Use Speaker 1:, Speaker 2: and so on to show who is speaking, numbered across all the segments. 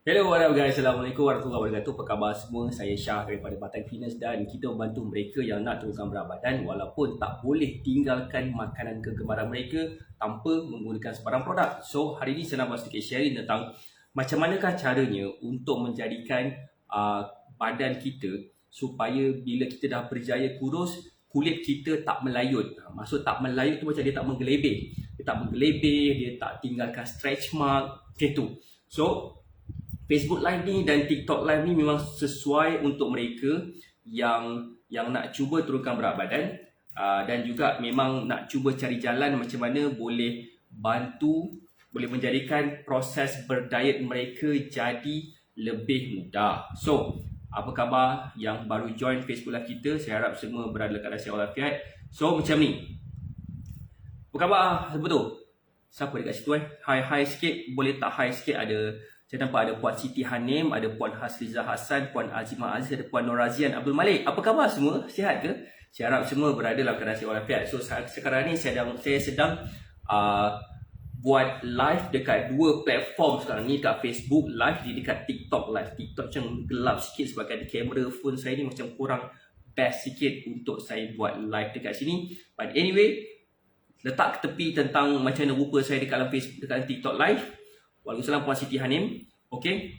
Speaker 1: Hello, what up guys? Assalamualaikum warahmatullahi wabarakatuh. Apa khabar semua? Saya Syah daripada Batam Fitness dan kita membantu mereka yang nak turunkan berat badan walaupun tak boleh tinggalkan makanan kegemaran mereka tanpa menggunakan sebarang produk. So, hari ini saya nak buat sedikit sharing tentang macam manakah caranya untuk menjadikan badan kita supaya bila kita dah berjaya kurus, kulit kita tak melayut. Maksud tak melayut tu macam dia tak menggelebih. Dia tak menggelebih, dia tak tinggalkan stretch mark, macam tu. So, Facebook Live ni dan TikTok Live ni memang sesuai untuk mereka yang nak cuba turunkan berat badan dan juga memang nak cuba cari jalan macam mana boleh menjadikan proses berdiet mereka jadi lebih mudah. So, apa khabar yang baru join Facebook Live kita? Saya harap semua berada dalam keadaan sihat walafiat. So, macam ni. Apa khabar? Betul? Siapa dekat situ Hi sikit. Boleh tak hi sikit? Saya nampak ada Puan Siti Hanim, ada Puan Hasriza Hassan, Puan Azimah Aziz, ada Puan Norazian Abdul Malik. Apa khabar semua? Sihat ke? Saya harap semua berada dalam keadaan sihat walafiat. So sekarang ni saya sedang buat live dekat dua platform sekarang ni, dekat Facebook Live, dekat TikTok Live. TikTok macam gelap sikit sebabkan kamera phone saya ni macam kurang best sikit untuk saya buat live dekat sini. But anyway, letak ke tepi tentang macam mana rupa saya dekat dalam Facebook, dekat TikTok Live. Waalaikumsalam Puan Siti Hanim. Okay.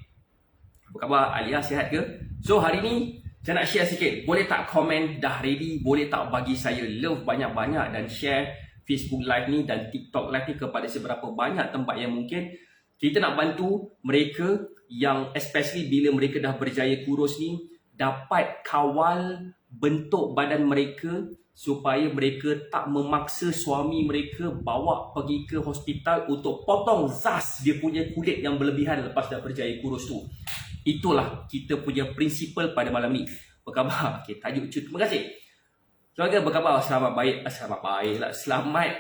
Speaker 1: Apa khabar Alia, sihat ke? So hari ni saya nak share sikit. Boleh tak komen dah ready? Boleh tak bagi saya love banyak-banyak dan share Facebook Live ni dan TikTok Live ni kepada seberapa banyak tempat yang mungkin. Kita nak bantu mereka yang especially bila mereka dah berjaya kurus ni dapat kawal bentuk badan mereka supaya mereka tak memaksa suami mereka bawa pergi ke hospital untuk potong zas dia punya kulit yang berlebihan lepas dah berjaya kurus tu. Itulah kita punya prinsipal pada malam ni. Apa khabar? Okay, tajuk cuti. Terima kasih. Keluarga apa khabar? Selamat baik. Selamat.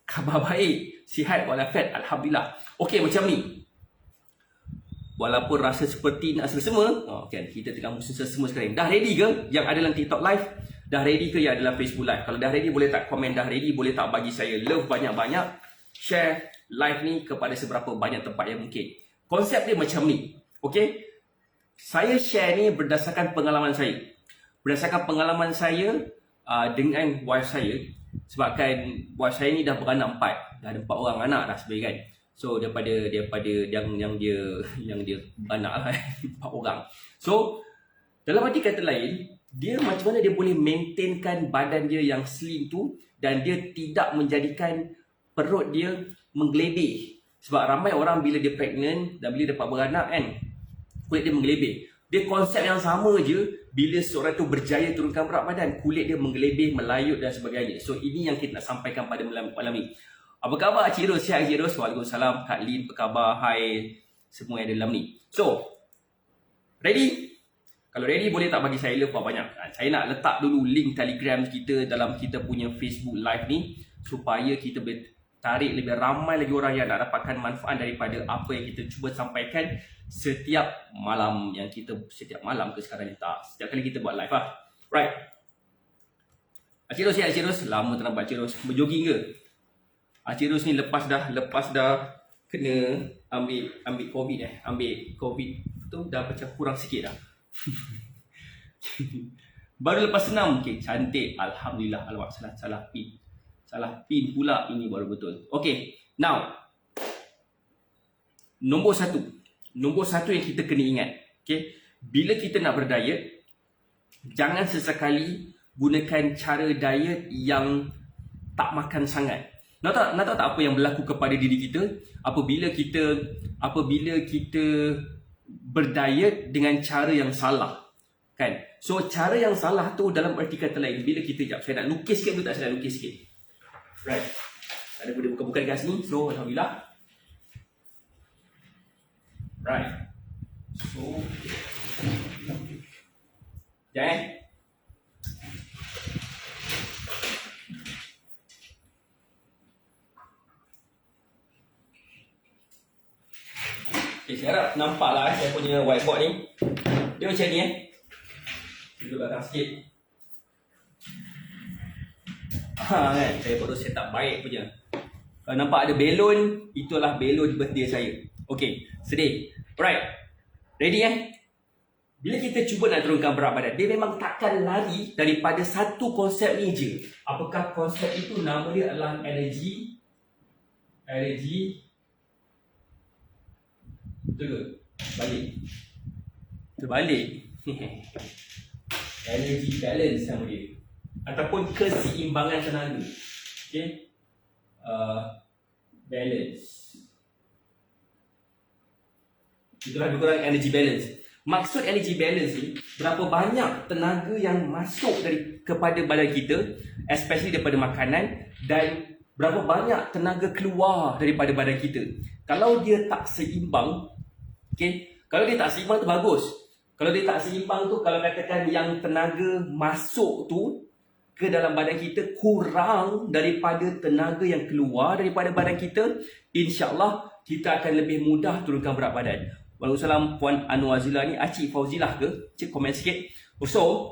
Speaker 1: Khabar baik. Sihat walafiat. Alhamdulillah. Okay, macam ni. Walaupun rasa seperti nak semua, kan, kita tengah musim semua sekarang. Dah ready ke yang ada dalam TikTok Live? Dah ready ke yang ada dalam Facebook Live? Kalau dah ready, boleh tak komen dah ready? Boleh tak bagi saya love banyak-banyak? Share live ni kepada seberapa banyak tempat yang mungkin. Konsep dia macam ni. Okay? Saya share ni berdasarkan pengalaman saya. Berdasarkan pengalaman saya dengan wife saya. Sebabkan wife saya ni dah beranak 4. Dah ada 4 orang anak dah sebenarnya kan. So daripada yang dia anak lah 4 orang. So dalam arti kata lain, dia macam mana dia boleh maintainkan badan dia yang slim tu dan dia tidak menjadikan perut dia menggelebih. Sebab ramai orang bila dia pregnant dan bila dapat beranak kan, kulit dia menggelebih. Dia konsep yang sama je bila seorang tu berjaya turunkan berat badan, kulit dia menggelebih, melayut dan sebagainya. So ini yang kita nak sampaikan pada malam ni. Apa khabar Cik Ros? Sihat Cik Ros? Waalaikumsalam. Kak Lin, apa khabar? Hai semua yang ada dalam ni. So, ready? Kalau ready, boleh tak bagi saya love banyak? Saya nak letak dulu link Telegram kita dalam kita punya Facebook Live ni supaya kita boleh tarik lebih ramai lagi orang yang nak dapatkan manfaat daripada apa yang kita cuba sampaikan setiap malam setiap malam ke sekarang ni tak. Setiap kali kita buat live lah. Right. Cik Ros sihat Cik Ros? Lama tak nampak Cik Ros. Berjoging ke? Cik Ros ni lepas dah kena ambil COVID ambil COVID tu dah macam kurang sikit dah. Baru lepas senam. Okay, cantik. Alhamdulillah. Alamak, salah pin pula. Ini baru betul. Okay, now Nombor satu yang kita kena ingat. Okay, bila kita nak berdiet, jangan sesekali gunakan cara diet yang tak makan sangat. Nak tahu tak apa yang berlaku kepada diri kita apabila kita berdiet dengan cara yang salah, kan? So cara yang salah tu dalam arti kata lain, bila kita saya nak lukis sikit, tak saya nak lukis sikit. Right. Ada boleh buka-buka dekat sini. So alhamdulillah. Right. So jangan. Okay, saya harap nampaklah saya punya whiteboard ni. Dia macam ni duduk belakang sikit. Kan, saya baru set up baik punya. Kalau nampak ada belon, itulah belon birthday saya. Okey, sedih. Alright. Ready Bila kita cuba nak turunkan berat badan, dia memang takkan lari daripada satu konsep ni je. Apakah konsep itu? Nama dia adalah energy. Betul ke? Balik. Terbalik. Energy balance nama dia. Ataupun keseimbangan tenaga. Okay. Balance. Itulah lebih kurang energy balance. Maksud energy balance ni, berapa banyak tenaga yang masuk kepada badan kita, especially daripada makanan, dan berapa banyak tenaga keluar daripada badan kita. Kalau dia tak seimbang, kalau dia tak seimbang tu bagus. Kalau dia tak seimbang tu, kalau katakan yang tenaga masuk tu ke dalam badan kita kurang daripada tenaga yang keluar daripada badan kita, insya-Allah kita akan lebih mudah turunkan berat badan. Waalaikumsalam Puan Anwazila ni, Acik Fauzilah ke? Cik komen sikit. So,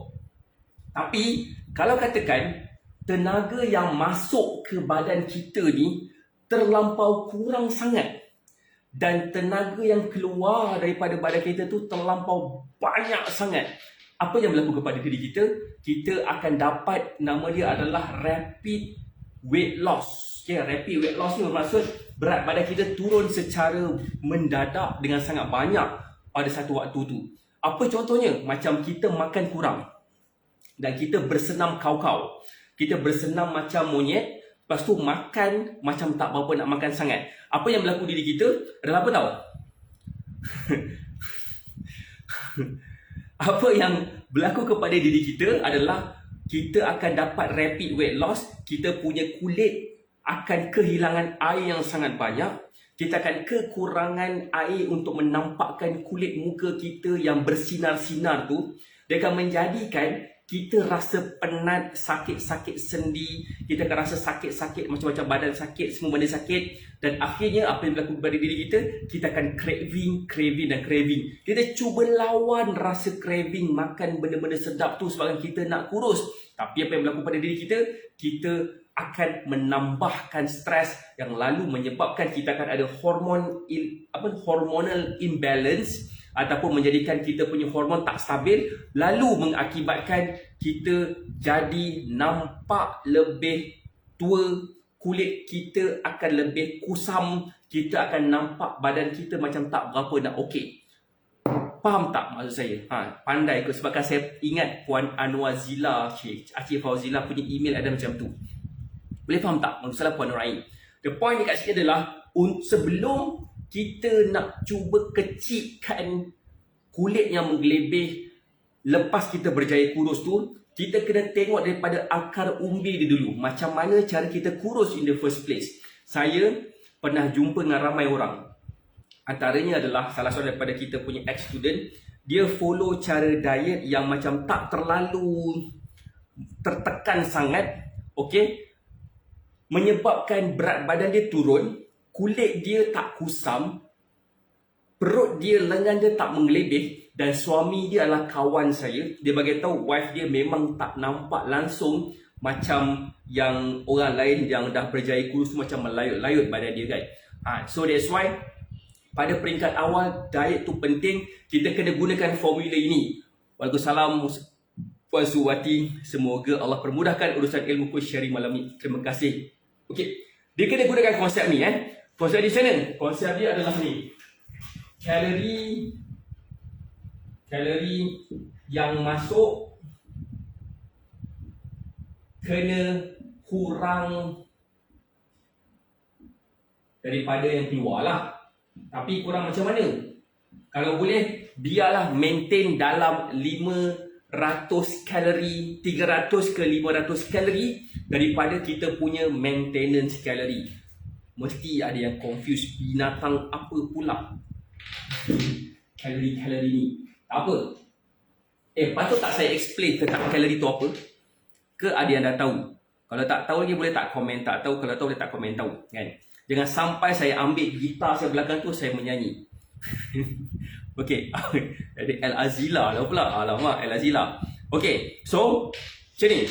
Speaker 1: tapi kalau katakan tenaga yang masuk ke badan kita ni terlampau kurang sangat dan tenaga yang keluar daripada badan kita tu terlampau banyak sangat, apa yang berlaku kepada diri kita? Kita akan dapat, nama dia adalah rapid weight loss. Okay, rapid weight loss ni bermaksud berat badan kita turun secara mendadak dengan sangat banyak pada satu waktu tu. Apa contohnya? Macam kita makan kurang dan kita bersenam kau-kau. Kita bersenam macam monyet, lepas tu makan macam tak berapa nak makan sangat. Apa yang berlaku diri kita adalah apa tau? Apa yang berlaku kepada diri kita adalah kita akan dapat rapid weight loss. Kita punya kulit akan kehilangan air yang sangat banyak. Kita akan kekurangan air untuk menampakkan kulit muka kita yang bersinar-sinar tu. Dia akan menjadikan kita rasa penat, sakit-sakit sendi. Kita akan rasa sakit-sakit, macam-macam badan sakit, semua benda sakit. Dan akhirnya apa yang berlaku pada diri kita, kita akan craving. Kita cuba lawan rasa craving makan benda-benda sedap tu sebabkan kita nak kurus. Tapi apa yang berlaku pada diri kita, kita akan menambahkan stres yang lalu menyebabkan kita akan ada hormonal imbalance ataupun menjadikan kita punya hormon tak stabil, lalu mengakibatkan kita jadi nampak lebih tua, kulit kita akan lebih kusam, kita akan nampak badan kita macam tak berapa nak okey. Faham tak maksud saya? Pandai ke? Sebabkan saya ingat Puan Anwazila, Acik Fauzilah punya email ada macam tu. Boleh faham tak? Maksudnya Puan Nurain. The point dekat sini adalah sebelum kita nak cuba kecilkan kulit yang menggelebih lepas kita berjaya kurus tu, kita kena tengok daripada akar umbi dia dulu. Macam mana cara kita kurus in the first place. Saya pernah jumpa dengan ramai orang. Antaranya adalah salah seorang daripada kita punya ex-student. Dia follow cara diet yang macam tak terlalu tertekan sangat. Okay, menyebabkan berat badan dia turun, kulit dia tak kusam, perut dia, lengan dia tak mengelebih. Dan suami dia adalah kawan saya. Dia bagi tahu wife dia memang tak nampak langsung macam yang orang lain yang dah berjaya kurus tu, macam melayut-layut badan dia kan. So that's why pada peringkat awal diet tu penting. Kita kena gunakan formula ini. Waalaikumsalam Puan Suwati. Semoga Allah permudahkan urusan ilmu coach sharing malam ni. Terima kasih. Okey, dia kena gunakan konsep ni Konsep di sana, konsep dia adalah ni. Kalori yang masuk kena kurang daripada yang keluar lah. Tapi kurang macam mana? Kalau boleh, biarlah maintain dalam 500 kalori, 300 ke 500 kalori daripada kita punya maintenance kalori. Mesti ada yang confuse, binatang apa pula kalori-kalori ni. Tak apa. Patut tak saya explain tentang kalori tu apa? Ke ada yang dah tahu? Kalau tak tahu lagi boleh tak komen tak tahu. Kalau tahu boleh tak komen tahu kan? Jangan sampai saya ambil gitar saya belakang tu saya menyanyi. Okey. Ada Al-Azila lah pula. Alamak, Al-Azila. Okey. So, macam ni.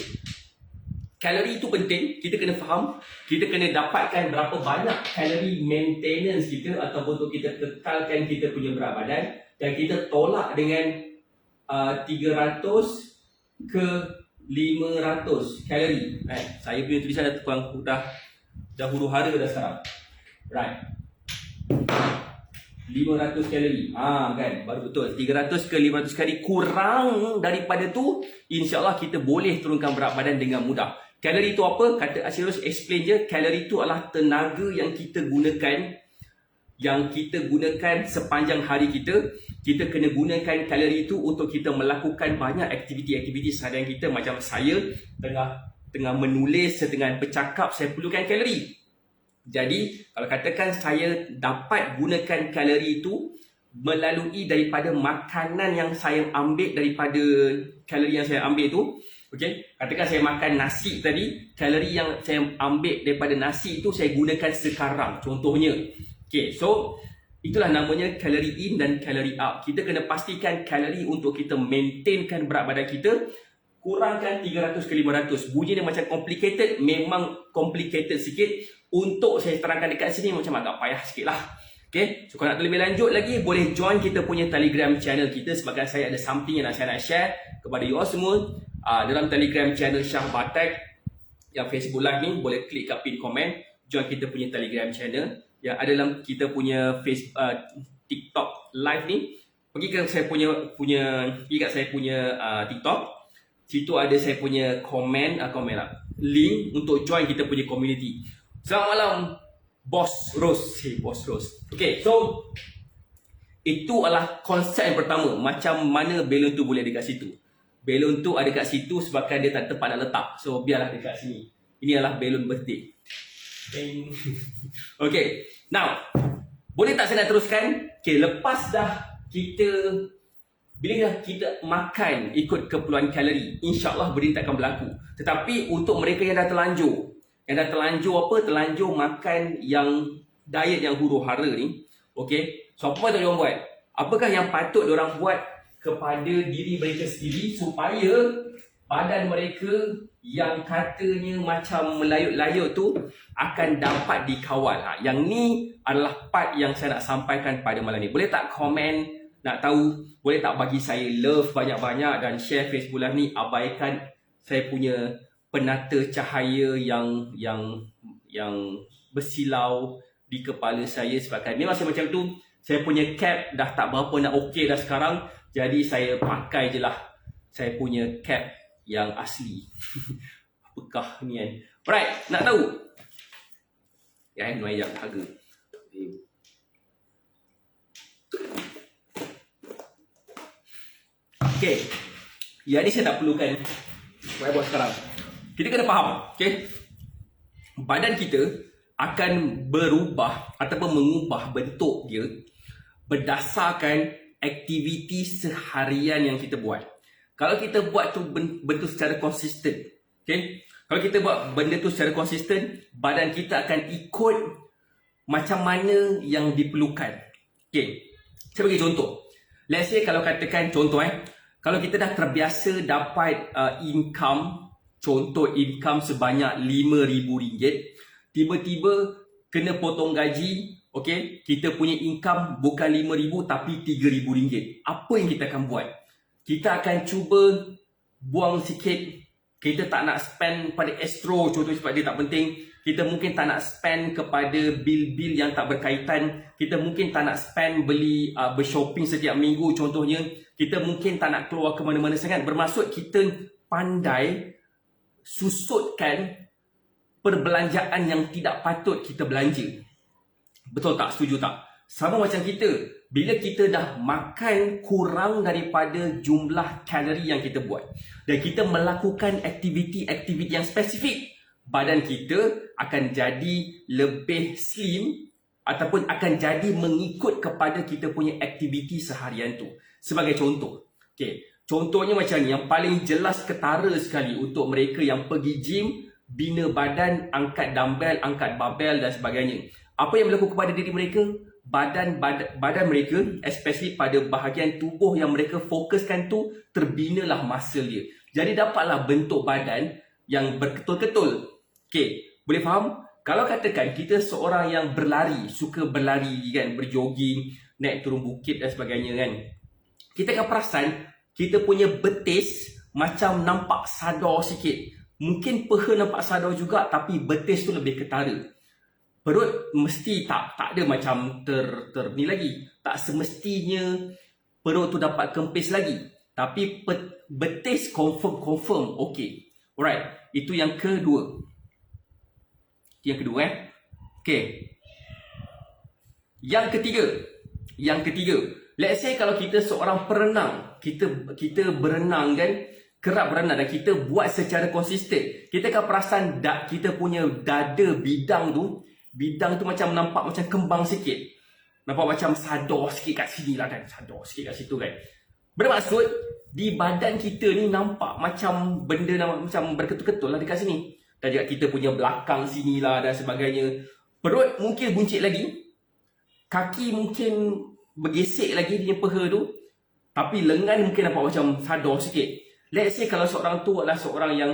Speaker 1: kalori itu penting, kita kena faham, kita kena dapatkan berapa banyak kalori maintenance kita ataupun untuk kita kekalkan kita punya berat badan, dan kita tolak dengan 300 ke 500 kalori. Right. Saya punya tulisan dah huru hara dah sekarang. Right. 500 kalori. Kan, baru betul. 300 ke 500 kalori, kurang daripada tu, insya-Allah kita boleh turunkan berat badan dengan mudah. Kalori itu apa? Kata Asyirus explain je, kalori itu adalah tenaga yang kita gunakan sepanjang hari kita. Kita kena gunakan kalori itu untuk kita melakukan banyak aktiviti-aktiviti seharian kita. Macam saya tengah menulis, tengah bercakap, saya perlukan kalori. Jadi kalau katakan saya dapat gunakan kalori itu melalui daripada makanan yang saya ambil, daripada kalori yang saya ambil itu. Okey, katakan saya makan nasi tadi, kalori yang saya ambil daripada nasi itu saya gunakan sekarang, contohnya. Okey, so itulah namanya kalori in dan kalori out. Kita kena pastikan kalori untuk kita maintainkan berat badan kita, kurangkan 300 ke 500. Bunyi dia macam complicated, memang complicated sikit. Untuk saya terangkan dekat sini macam agak payah sikit lah. Okay, so kalau nak lebih lanjut lagi, boleh join kita punya Telegram channel kita, sebabkan saya ada something yang saya nak share kepada you all semua. Dalam Telegram channel Shah Batak yang Facebook Live ni, boleh klik kat pin komen, join kita punya Telegram channel. Yang ada dalam kita punya TikTok Live ni, pergi kat saya punya TikTok. Situ ada saya punya komen link untuk join kita punya community. Selamat malam Bos Ros. Bos Ros. Okay, so itu adalah konsep yang pertama, macam mana balloon tu boleh ada kat situ. Balloon tu ada kat situ sebabkan dia tak tempat nak letak. So biarlah dekat sini. Ini adalah balloon birthday. Okay, now boleh tak saya nak teruskan? Okay, lepas dah bila kita makan ikut keperluan kalori, insya-Allah benda tak akan berlaku. Tetapi untuk mereka yang dah terlanjur Terlanjur makan yang diet yang huru-hara ni, okay, so apa yang diorang buat? Apakah yang patut diorang buat kepada diri mereka sendiri supaya badan mereka yang katanya macam melayut-layut tu akan dapat dikawal? Yang ni adalah part yang saya nak sampaikan pada malam ni. Boleh tak komen, nak tahu? Boleh tak bagi saya love banyak-banyak dan share Facebook Live ni? Abaikan saya punya penata cahaya yang bersilau di kepala saya, sebabkan memang saya macam tu. Saya punya cap dah tak berapa nak okey dah sekarang, jadi saya pakai je lah saya punya cap yang asli. Apakah ni kan? Alright, nak tahu? Ya, ni yang harga. Okay, yang ni saya tak perlukan saya buat sekarang. Kita kena faham, okay? Badan kita akan berubah ataupun mengubah bentuk dia berdasarkan aktiviti seharian yang kita buat. Kalau kita buat tu bentuk secara konsisten, okay? Kalau kita buat benda tu secara konsisten, badan kita akan ikut macam mana yang diperlukan. Okay, saya bagi contoh. Let's say kalau katakan contoh kalau kita dah terbiasa dapat income, contoh income sebanyak RM5,000, tiba-tiba kena potong gaji, okay, kita punya income bukan RM5,000 tapi RM3,000. Apa yang kita akan buat? Kita akan cuba buang sikit. Kita tak nak spend pada Astro contoh sebab dia tak penting. Kita mungkin tak nak spend kepada bil-bil yang tak berkaitan. Kita mungkin tak nak spend beli bershopping setiap minggu contohnya. Kita mungkin tak nak keluar ke mana-mana sangat. Bermaksud kita pandai susutkan perbelanjaan yang tidak patut kita belanja. Betul tak? Setuju tak? Sama macam kita. Bila kita dah makan kurang daripada jumlah kalori yang kita buat dan kita melakukan aktiviti-aktiviti yang spesifik, badan kita akan jadi lebih slim ataupun akan jadi mengikut kepada kita punya aktiviti seharian tu. Sebagai contoh, okay, contohnya macam ni, yang paling jelas ketara sekali untuk mereka yang pergi gym, bina badan, angkat dumbbell, angkat barbell dan sebagainya. Apa yang berlaku kepada diri mereka? Badan mereka, especially pada bahagian tubuh yang mereka fokuskan tu, terbinalah muscle dia. Jadi dapatlah bentuk badan yang berketul-ketul. Okey, boleh faham? Kalau katakan kita seorang yang berlari, suka berlari kan, berjoging, naik turun bukit dan sebagainya kan, kita akan perasan kita punya betis macam nampak sadar sikit. Mungkin peha nampak sadar juga, tapi betis tu lebih ketara. Perut mesti tak ada macam ni lagi. Tak semestinya perut tu dapat kempis lagi. Tapi betis confirm okey. Alright, itu yang kedua. Okey. Yang ketiga, let's say kalau kita seorang perenang, kita berenang kan, kerap berenang dan kita buat secara konsisten, kita akan perasan kita punya dada bidang tu macam nampak macam kembang sikit. Nampak macam sadar sikit kat sini lah kan, sadar sikit kat situ kan. Bermaksud di badan kita ni nampak macam benda macam berketul-ketul lah dekat sini. Dan juga kita punya belakang sini lah dan sebagainya. Perut mungkin buncit lagi. Kaki mungkin bergesek lagi dia peha tu. Tapi lengan mungkin nampak macam sadar sikit. Let's say kalau seorang tu adalah seorang yang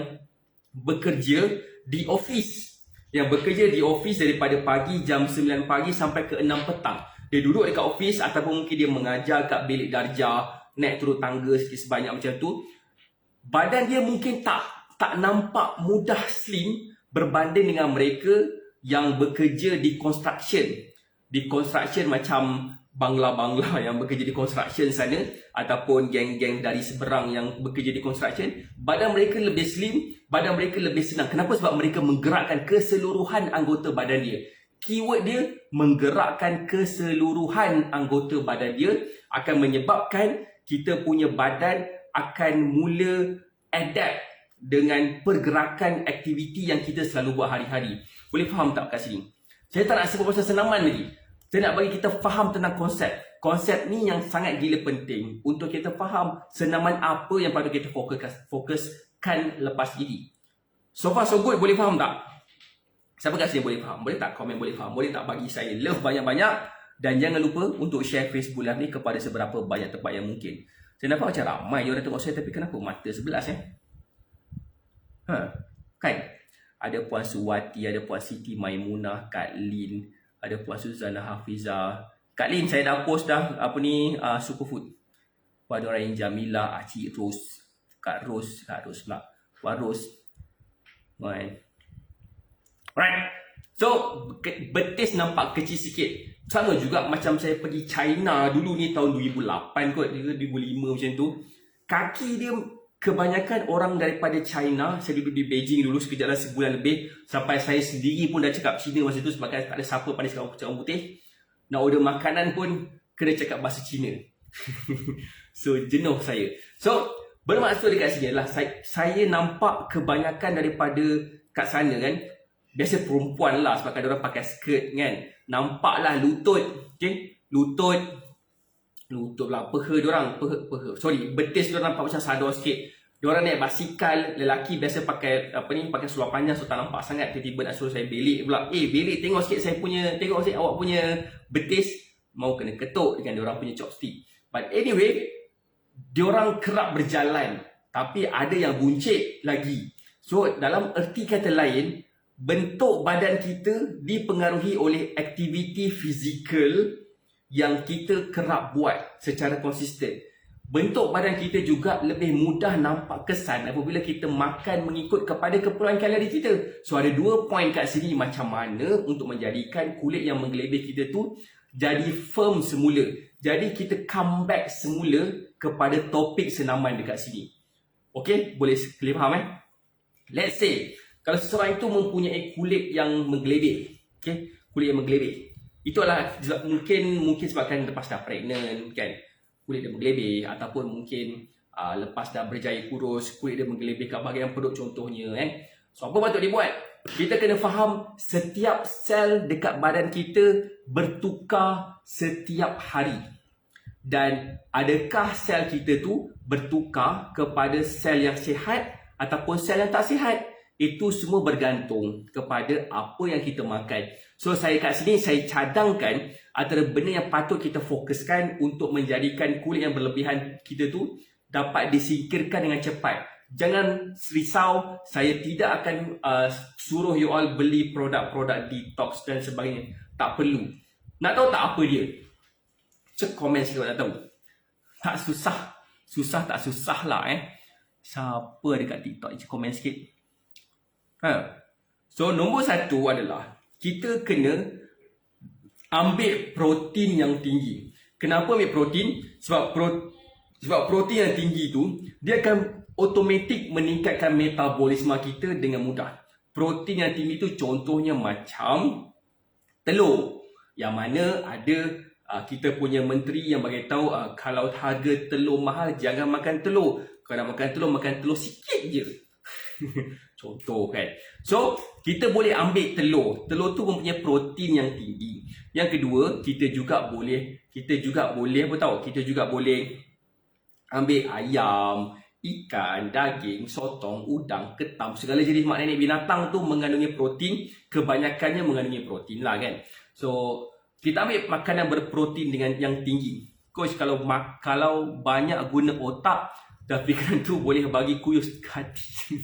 Speaker 1: bekerja di office. Yang bekerja di office daripada pagi jam 9 pagi sampai ke 6 petang. Dia duduk dekat office ataupun mungkin dia mengajar kat bilik darjah, naik turun tangga sikit sebanyak macam tu. Badan dia mungkin tak nampak mudah slim berbanding dengan mereka yang bekerja di construction. Di construction macam bangla-bangla yang bekerja di construction sana, ataupun geng-geng dari seberang yang bekerja di construction, badan mereka lebih slim, badan mereka lebih senang. Kenapa? Sebab mereka menggerakkan keseluruhan anggota badan dia. Keyword dia menggerakkan keseluruhan anggota badan dia akan menyebabkan kita punya badan akan mula adapt dengan pergerakan aktiviti yang kita selalu buat hari-hari. Boleh faham tak kat sini? Saya tak nak sebut pasal senaman lagi. Saya nak bagi kita faham tentang konsep. Konsep ni yang sangat gila penting untuk kita faham senaman apa yang patut kita fokuskan lepas ini. So far so good, boleh faham tak? Siapa kat sini boleh faham? Boleh tak komen boleh faham? Boleh tak bagi saya love banyak-banyak? Dan jangan lupa untuk share Facebook Live ni kepada seberapa banyak tempat yang mungkin. Saya nampak macam ramai orang tengok saya, tapi kenapa mata 11 kan? Ada Puan Suwati, ada Puan Siti Maimunah, Kak Lin, ada Puan Suzana Hafiza. Kak Lin, saya dah post dah Superfood. Puan Norain Jamila, Cik Ros, Kak Ros pula, Puan Ros. Right. So, betis nampak kecil sikit. Sama juga macam saya pergi China dulu ni tahun 2008 kot, 2005 macam tu. Kaki dia kebanyakan orang daripada China. Saya duduk di Beijing dulu sekejap lah, sebulan lebih. Sampai saya sendiri pun dah cakap Cina masa tu sebab tak ada siapa pandai cakap orang putih. Nak order makanan pun kena cakap bahasa Cina. So jenuh saya. So bermaksud dekat sini lah, saya nampak kebanyakan daripada kat sana kan, biasa perempuan lah sebab kan orang pakai skirt kan, nampaklah lutut, okay? Lutut pula, betis diorang nampak macam sadar sikit. Diorang naik basikal, lelaki biasa pakai pakai seluar panjang, so tak nampak sangat. Tiba-tiba nak suruh saya belik pula. Belik, tengok sikit awak punya betis. Mau kena ketuk dengan diorang punya chopstick. But anyway, diorang kerap berjalan, tapi ada yang buncit lagi. So dalam erti kata lain, bentuk badan kita dipengaruhi oleh aktiviti fizikal yang kita kerap buat secara konsisten. Bentuk badan kita juga lebih mudah nampak kesan apabila kita makan mengikut kepada keperluan kalori kita. So ada 2 poin kat sini macam mana untuk menjadikan kulit yang menggelebih kita tu jadi firm semula. Jadi kita come back semula kepada topik senaman dekat sini. Okay, boleh clear faham Let's say kalau seseorang itu mempunyai kulit yang menggelebih, okay, kulit yang menggelebih, itu adalah mungkin sebabkan lepas dah pregnant kan, kulit dia menggelebih, ataupun mungkin lepas dah berjaya kurus, kulit dia menggelebih kat bahagian perut contohnya So apa patut dibuat? Kita kena faham setiap sel dekat badan kita bertukar setiap hari. Dan adakah sel kita tu bertukar kepada sel yang sihat ataupun sel yang tak sihat? Itu semua bergantung kepada apa yang kita makan. So saya kat sini saya cadangkan antara benda yang patut kita fokuskan untuk menjadikan kulit yang berlebihan kita tu dapat disingkirkan dengan cepat. Jangan risau, saya tidak akan suruh you all beli produk-produk detox dan sebagainya. Tak perlu. Nak tahu tak apa dia? Cek komen sikit nak tahu. Tak susah. Susah tak susah lah Siapa dekat TikTok? Cek komen sikit. So nombor satu adalah kita kena ambil protein yang tinggi. Kenapa ambil protein? Sebab protein yang tinggi tu dia akan automatik meningkatkan metabolisme kita dengan mudah. Protein yang tinggi tu contohnya macam telur. Yang mana ada kita punya menteri yang bagi tahu kalau harga telur mahal jangan makan telur. Kalau nak makan telur sikit je. Contoh kan. So, kita boleh ambil telur. Telur tu mempunyai protein yang tinggi. Yang kedua, kita juga boleh apa tahu? Kita juga boleh ambil ayam, ikan, daging, sotong, udang, ketam, segala jenis mak nenek binatang tu mengandungi protein. Kebanyakannya mengandungi protein lah kan. So, kita ambil makanan berprotein dengan yang tinggi. Coach, kalau banyak guna otak, tapi fikiran tu boleh bagi kurus hati.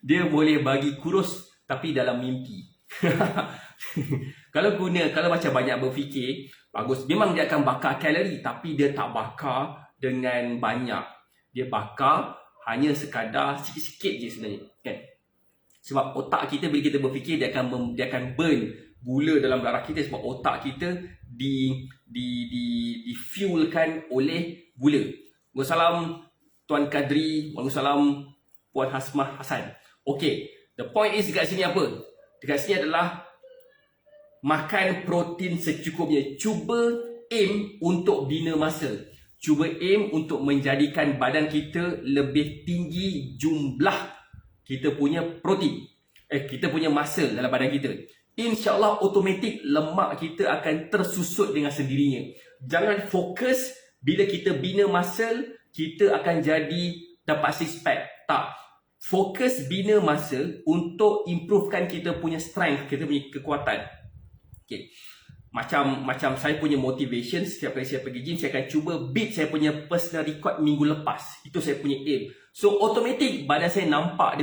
Speaker 1: Dia boleh bagi kurus tapi dalam mimpi. Kalau macam banyak berfikir, bagus. Memang dia akan bakar kalori tapi dia tak bakar dengan banyak. Dia bakar hanya sekadar sikit-sikit je sebenarnya, kan? Sebab otak kita bila kita berfikir dia akan burn gula dalam darah kita sebab otak kita di fuelkan oleh gula. Waalaikumsalam Tuan Kadri, waalaikumsalam Puan Hasmah Hasan. Okay, the point is dekat sini apa? Dekat sini adalah makan protein secukupnya. Cuba aim untuk bina masa. Cuba aim untuk menjadikan badan kita lebih tinggi jumlah kita punya protein. Kita punya masa dalam badan kita. InsyaAllah automatik lemak kita akan tersusut dengan sendirinya. Jangan fokus bila kita bina muscle, kita akan jadi dapat six pack. Tak. Fokus bina masa untuk improvekan kita punya strength, kita punya kekuatan. Okay. Macam saya punya motivation, setiap kali saya pergi gym, saya akan cuba beat saya punya personal record minggu lepas. Itu saya punya aim. So automatic badan saya nampak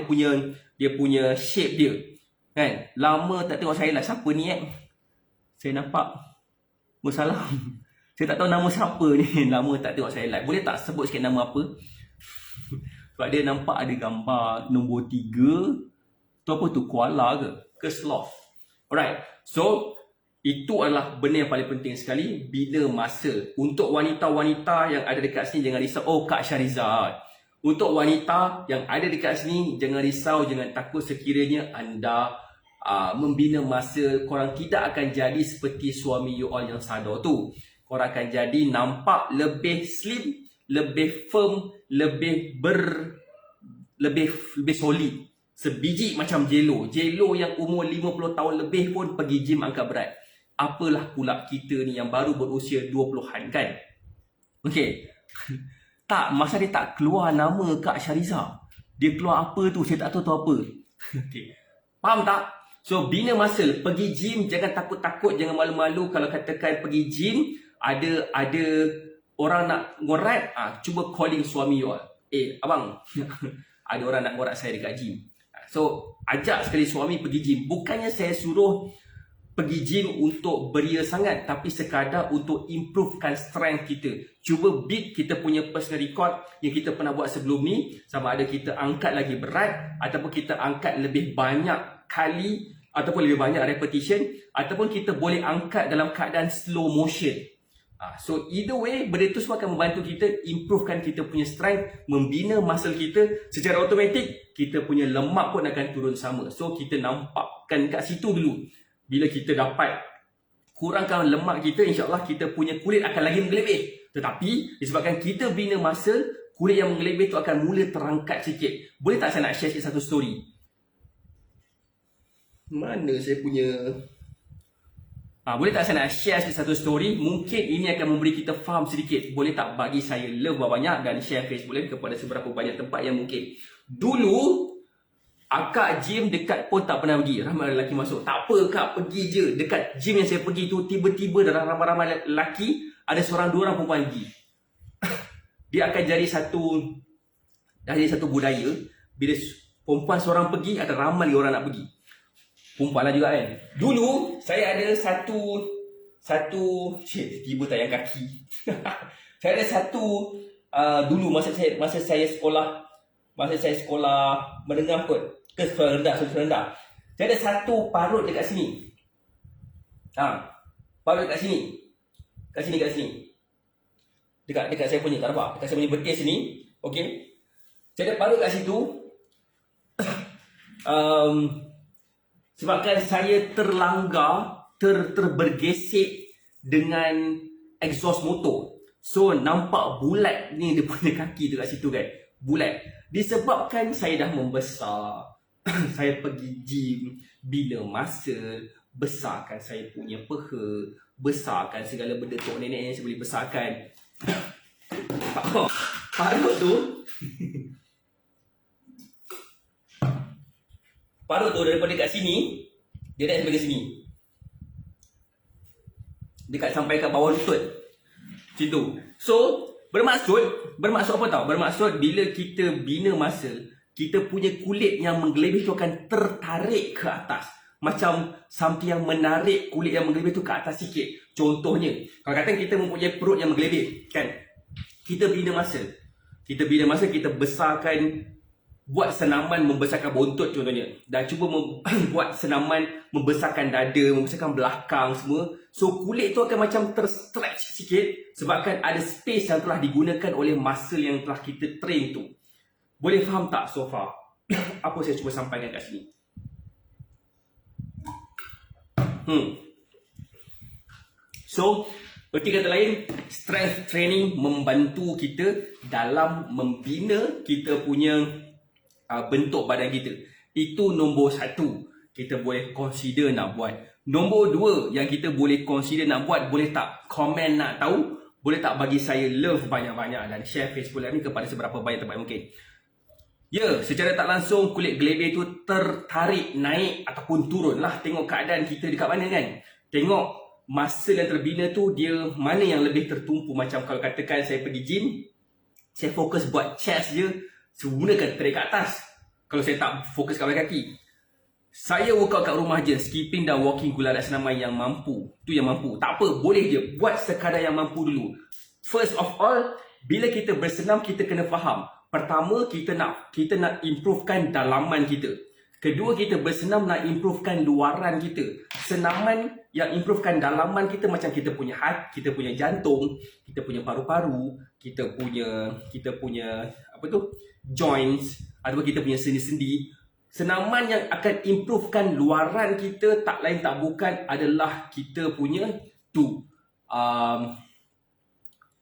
Speaker 1: dia punya shape dia. Kan? Lama tak tengok saya lah. Siapa ni Saya nampak Wassalam. Saya tak tahu nama siapa ni. Lama tak tengok saya live. Boleh tak sebut sikit nama apa? Sebab dia nampak ada gambar nombor 3. Tu apa tu? Koala ke sloth? Alright. So, itu adalah benda yang paling penting sekali. Bina masa. Untuk wanita-wanita yang ada dekat sini, jangan risau. Oh, Kak Syarizad. Untuk wanita yang ada dekat sini, jangan risau, jangan takut sekiranya anda membina masa. Korang tidak akan jadi seperti suami you all yang sadar tu. Korang akan jadi nampak lebih slim, lebih firm, lebih solid. Sebiji macam J-Lo. J-Lo yang umur 50 tahun lebih pun pergi gym angkat berat. Apalah pula kita ni yang baru berusia 20-an kan? Okey. Tak, masa dia tak keluar nama Kak Syariza. Dia keluar apa tu, saya tak tahu apa. Okey. Faham tak? So, bina masa. Pergi gym, jangan takut-takut, jangan malu-malu. Kalau katakan pergi gym, ada orang nak ngorat, cuba calling suami you all. Abang, ada orang nak ngorat saya dekat gym. So, ajak sekali suami pergi gym. Bukannya saya suruh pergi gym untuk beria sangat, tapi sekadar untuk improvekan strength kita. Cuba beat kita punya personal record yang kita pernah buat sebelum ni. Sama ada kita angkat lagi berat, ataupun kita angkat lebih banyak kali, ataupun lebih banyak repetition, ataupun kita boleh angkat dalam keadaan slow motion. So either way, benda tu semua akan membantu kita improvekan kita punya strength, membina muscle kita. Secara automatik kita punya lemak pun akan turun sama. So kita nampakkan kat situ dulu. Bila kita dapat kurangkan lemak kita, insyaAllah kita punya kulit akan lagi mengelebih. Tetapi disebabkan kita bina muscle, kulit yang mengelebih tu akan mula terangkat sikit. Boleh tak saya nak share sikit satu story? Mana saya punya... boleh tak saya nak share satu story? Mungkin ini akan memberi kita faham sedikit. Boleh tak bagi saya love banyak dan share Facebook live kepada seberapa banyak tempat yang mungkin. Dulu akak gym dekat pun tak pernah pergi. Ramai lelaki masuk. Tak apa kak, pergi je. Dekat gym yang saya pergi tu, tiba-tiba dalam ramai-ramai lelaki, ada seorang dua orang perempuan pergi. Dia akan jadi satu dah jadi satu budaya. Bila perempuan seorang pergi, ada ramai lagi orang nak pergi. Perempuan lah juga kan. Dulu saya ada tiba tayang kaki. Saya ada dulu masa saya sekolah menengah kot, ke sekolah rendah. Saya ada satu parut dekat sini. Parut dekat sini. Kat sini. Dekat saya punya, tak nampak? Dekat saya punya betis sini. Okey. Saya ada parut kat situ. Sebabkan saya terbergesek dengan exhaust motor. So nampak bulat ni dia punya kaki tu kat situ kan. Bulat. Disebabkan saya dah membesar. Saya pergi gym, bina muscle, besarkan saya punya peha, besarkan segala benda tok nenek yang saya boleh besarkan. Parut tu daripada kat sini, dia dah sampai ke sini. Dekat sampai kat bawah lutut. Situ. So, bermaksud apa tau? Bermaksud bila kita bina muscle, kita punya kulit yang menggelebih tu akan tertarik ke atas. Macam something yang menarik kulit yang menggelebih tu ke atas sikit. Contohnya, kalau kata kita mempunyai perut yang menggelebih, kan? Kita bina muscle, kita besarkan, buat senaman membesarkan bontot contohnya. Dan cuba buat senaman membesarkan dada, membesarkan belakang semua. So kulit tu akan macam terstretch sikit sebabkan ada space yang telah digunakan oleh muscle yang telah kita train tu. Boleh faham tak so far? Apa saya cuba sampaikan kat sini? So, berarti kata lain, strength training membantu kita dalam membina kita punya bentuk badan kita. Itu nombor 1 kita boleh consider nak buat. Nombor 2 yang kita boleh consider nak buat, boleh tak komen nak tahu? Boleh tak bagi saya love banyak-banyak dan share Facebook Live ni kepada seberapa banyak tempat mungkin. Ya, secara tak langsung kulit gelebih tu tertarik naik ataupun turun lah. Tengok keadaan kita dekat mana kan. Tengok muscle yang terbina tu dia mana yang lebih tertumpu. Macam kalau katakan saya pergi gym, saya fokus buat chest je, saya gunakan tarik kat atas. Kalau saya tak fokus kat belakang kaki, saya workout kat rumah je, skipping dan walking gula dan senaman yang mampu. Tu yang mampu. Tak apa, boleh je. Buat sekadar yang mampu dulu. First of all, bila kita bersenam, kita kena faham. Pertama, kita nak improvekan dalaman kita. Kedua, kita bersenam nak improvekan luaran kita. Senaman yang improvekan dalaman kita macam kita punya hati, kita punya jantung, kita punya paru-paru, kita punya joints, ataupun kita punya sendi-sendi. Senaman yang akan improvekan luaran kita tak lain tak bukan adalah kita punya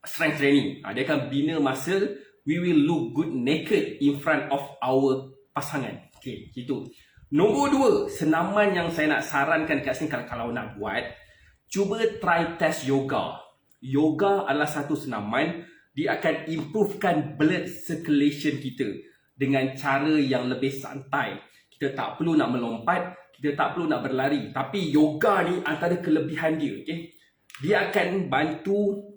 Speaker 1: strength training. Dia akan bina muscle. We will look good naked in front of our pasangan. Okay, itu. Nombor 2, senaman yang saya nak sarankan kat sini kalau nak buat, cuba try test yoga. Yoga adalah satu senaman, dia akan improvekan blood circulation kita dengan cara yang lebih santai. Kita tak perlu nak melompat, kita tak perlu nak berlari. Tapi yoga ni antara kelebihan dia, okay? Dia akan bantu.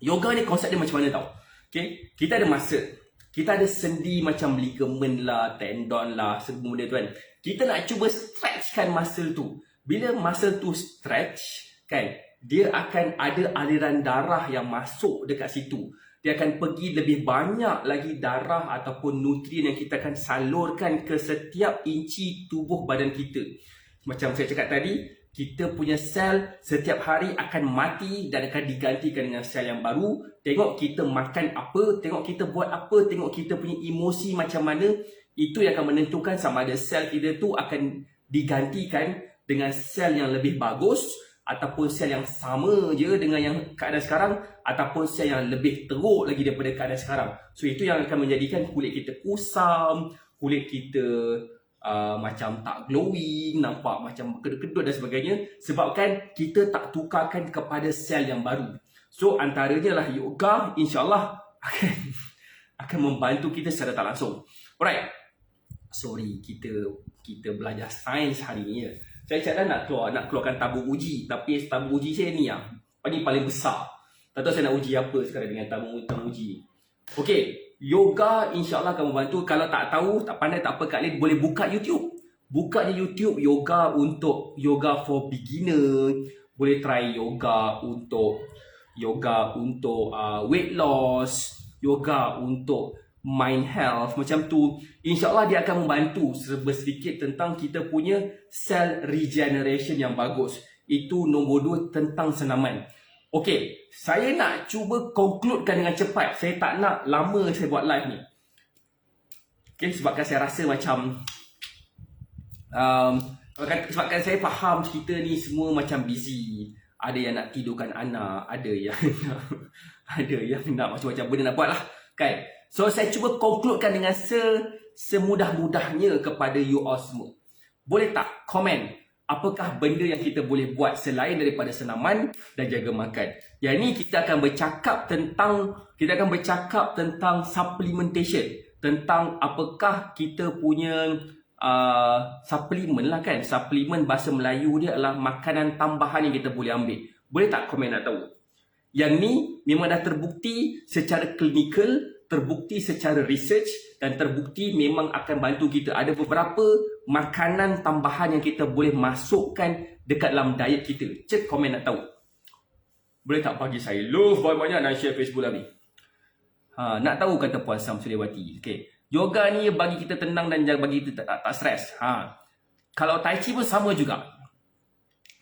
Speaker 1: Yoga ni konsep dia macam mana tau? Okay? Kita ada muscle, kita ada sendi macam ligament lah, tendon lah, semua benda tu kan. Kita nak cuba stretchkan muscle tu. Bila muscle tu stretch, kan, dia akan ada aliran darah yang masuk dekat situ. Dia akan pergi lebih banyak lagi darah ataupun nutrien yang kita akan salurkan ke setiap inci tubuh badan kita. Macam saya cakap tadi, kita punya sel setiap hari akan mati dan akan digantikan dengan sel yang baru. Tengok kita makan apa, tengok kita buat apa, tengok kita punya emosi macam mana. Itu yang akan menentukan sama ada sel kita tu akan digantikan dengan sel yang lebih bagus, ataupun sel yang sama je dengan yang keadaan sekarang, ataupun sel yang lebih teruk lagi daripada keadaan sekarang. So itu yang akan menjadikan kulit kita kusam, kulit kita macam tak glowing, nampak macam kedut-kedut dan sebagainya, sebabkan kita tak tukarkan kepada sel yang baru. So antaranya lah yoga, insyaAllah akan membantu kita secara tak langsung. Alright, sorry, kita belajar sains hari ni ya. Saya cakap nak keluarkan tabung uji, tapi tabung uji saya ni yang paling besar. Tak tahu saya nak uji apa sekarang dengan tabung uji. Okay, yoga insyaAllah akan membantu. Kalau tak tahu, tak pandai, tak apa, Kak Lin boleh buka YouTube. Buka je YouTube, yoga for beginner. Boleh try yoga untuk weight loss, yoga untuk mind health, macam tu. InsyaAllah dia akan membantu sedikit tentang kita punya cell regeneration yang bagus. Itu nombor 2 tentang senaman. Okey, saya nak cuba concludekan dengan cepat. Saya tak nak lama saya buat live ni. Okey, sebabkan saya rasa macam sebabkan saya faham kita ni semua macam busy. Ada yang nak tidurkan anak, ada yang nak macam-macam benda nak buat lah, kan? So saya cuba concludekan dengan semudah-mudahnya kepada you all semua. Boleh tak komen apakah benda yang kita boleh buat selain daripada senaman dan jaga makan? Yang ni kita akan bercakap tentang supplementation, tentang apakah kita punya suplemen lah, kan. Suplemen bahasa Melayu dia adalah makanan tambahan yang kita boleh ambil. Boleh tak komen nak tahu? Yang ni memang dah terbukti secara klinikal, terbukti secara research, dan terbukti memang akan bantu kita. Ada beberapa makanan tambahan yang kita boleh masukkan dekat dalam diet kita. Cek komen nak tahu. Boleh tak bagi saya love banyak-banyak dan share Facebook lah ni. Nak tahu kata Puan Sam Suryawati. Okay. Yoga ni bagi kita tenang dan bagi kita tak stres. Kalau Tai Chi pun sama juga.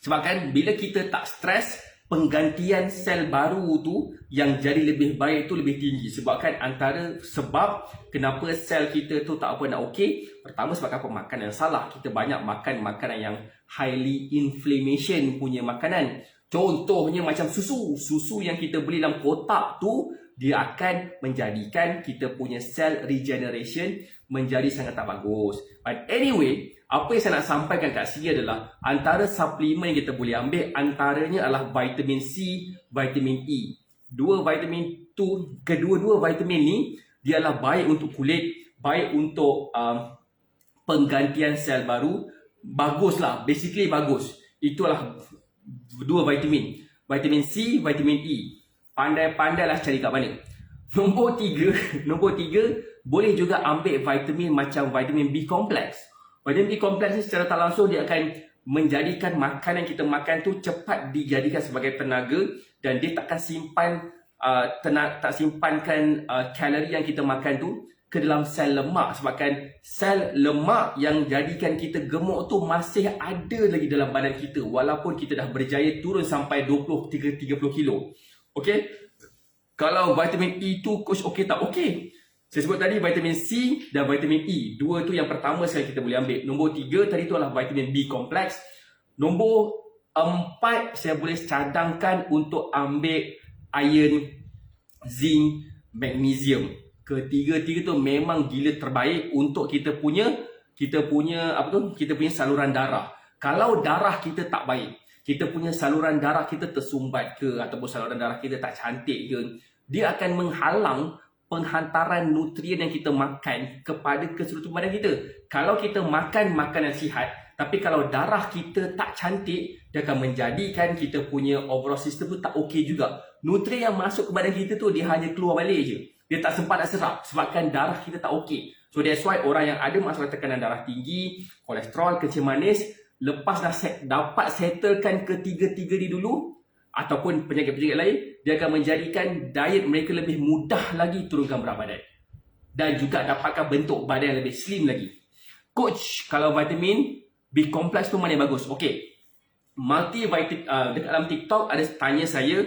Speaker 1: Sebab kan bila kita tak stres, penggantian sel baru tu yang jadi lebih baik tu lebih tinggi. Sebab sebab kenapa sel kita tu tak apa nak okey. Pertama sebab apa? Makanan yang salah. Kita banyak makan makanan yang highly inflammation punya makanan. Contohnya macam susu. Susu yang kita beli dalam kotak tu, dia akan menjadikan kita punya cell regeneration menjadi sangat tak bagus. But anyway, apa yang saya nak sampaikan kat sini adalah antara suplemen yang kita boleh ambil, antaranya adalah vitamin C, vitamin E. Kedua-dua vitamin ni, dia adalah baik untuk kulit, baik untuk penggantian sel baru. Baguslah, basically bagus. Itulah dua vitamin. Vitamin C, vitamin E. Pandai-pandailah cari kat mana. Nombor tiga, boleh juga ambil vitamin macam vitamin B complex. Vitamin B complex ni secara tak langsung dia akan menjadikan makanan yang kita makan tu cepat dijadikan sebagai tenaga, dan dia takkan simpankan kalori yang kita makan tu ke dalam sel lemak. Sebabkan sel lemak yang jadikan kita gemuk tu masih ada lagi dalam badan kita walaupun kita dah berjaya turun sampai 20-30 kilo. Okey, kalau vitamin E tu coach okey tak? Okey. Saya sebut tadi vitamin C dan vitamin E. Dua tu yang pertama sekali kita boleh ambil. Nombor 3 tadi tu adalah vitamin B complex. Nombor 4 saya boleh cadangkan untuk ambil iron, zinc, magnesium. Ketiga-tiga tu memang gila terbaik untuk kita punya saluran darah. Kalau darah kita tak baik, kita punya saluran darah kita tersumbat ke, ataupun saluran darah kita tak cantik ke, dia akan menghalang penghantaran nutrien yang kita makan kepada keseluruhan badan kita. Kalau kita makan makanan sihat, tapi kalau darah kita tak cantik, dia akan menjadikan kita punya overall system tu tak okey juga. Nutrien yang masuk ke badan kita tu dia hanya keluar balik je. Dia tak sempat nak serap sebabkan darah kita tak okey. So that's why orang yang ada masalah tekanan darah tinggi, kolesterol, kencing manis, lepas dah dapat settlekan ketiga-tiga ni dulu, ataupun penyakit-penyakit lain, dia akan menjadikan diet mereka lebih mudah lagi turunkan berat badan. Dan juga dapatkan bentuk badan yang lebih slim lagi. Coach, kalau vitamin B complex tu mana yang bagus? Okey. Multivitamin, dekat dalam TikTok ada tanya saya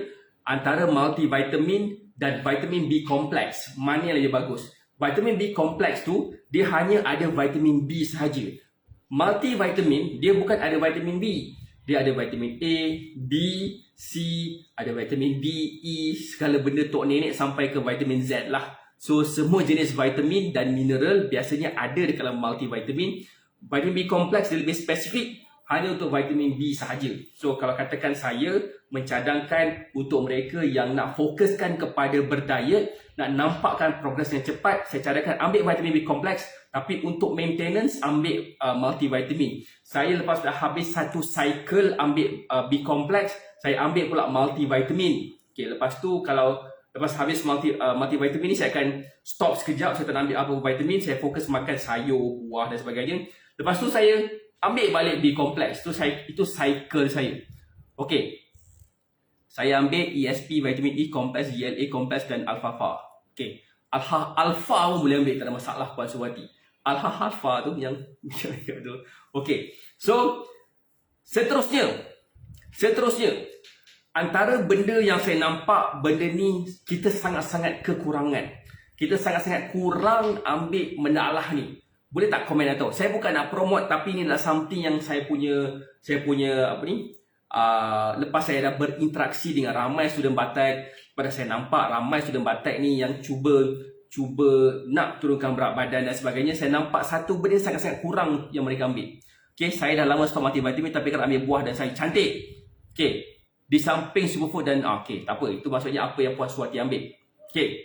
Speaker 1: antara multivitamin dan vitamin B complex, mana yang lebih bagus? Vitamin B complex tu dia hanya ada vitamin B sahaja. Multivitamin dia bukan ada vitamin B. Dia ada vitamin A, B, C, ada vitamin D, E, segala benda tok nenek sampai ke vitamin Z lah. So semua jenis vitamin dan mineral biasanya ada dekat dalam multivitamin. Vitamin B complex dia lebih spesifik hanya untuk vitamin B sahaja. So kalau katakan saya mencadangkan untuk mereka yang nak fokuskan kepada berdiet, nak nampakkan progres yang cepat, saya cadangkan ambil vitamin B complex, tapi untuk maintenance ambil multivitamin. Saya lepas dah habis satu cycle ambil B complex, saya ambil pula multivitamin. Okay, lepas tu kalau Lepas habis multivitamin ni, saya akan stop sekejap. Saya tak nak ambil apa vitamin. Saya fokus makan sayur, buah dan sebagainya. Lepas tu saya ambil balik B complex. Itu cycle saya. Okey. Saya ambil ESP, vitamin E complex, GLA complex dan alfalfa. Okey. Alpha pun boleh ambil, tak ada masalah Puan Suwati. Alpha tu yang tu. Okey. So, seterusnya antara benda yang saya nampak, benda ni kita sangat-sangat kekurangan. Kita sangat-sangat kurang ambil mendalah ni. Boleh tak komen atau? Saya bukan nak promote, tapi ni adalah something yang saya punya apa ni? Lepas saya dah berinteraksi dengan ramai student Batak, pada saya nampak ramai student Batak ni yang cuba nak turunkan berat badan dan sebagainya. Saya nampak satu benda sangat-sangat kurang yang mereka ambil. Okay, saya dah lama stop multivitamin, tapi kalau ambil buah dan sayur cantik. Okay, di samping superfood dan okay, tak apa, itu maksudnya apa yang Puan Suwati ambil. Okay,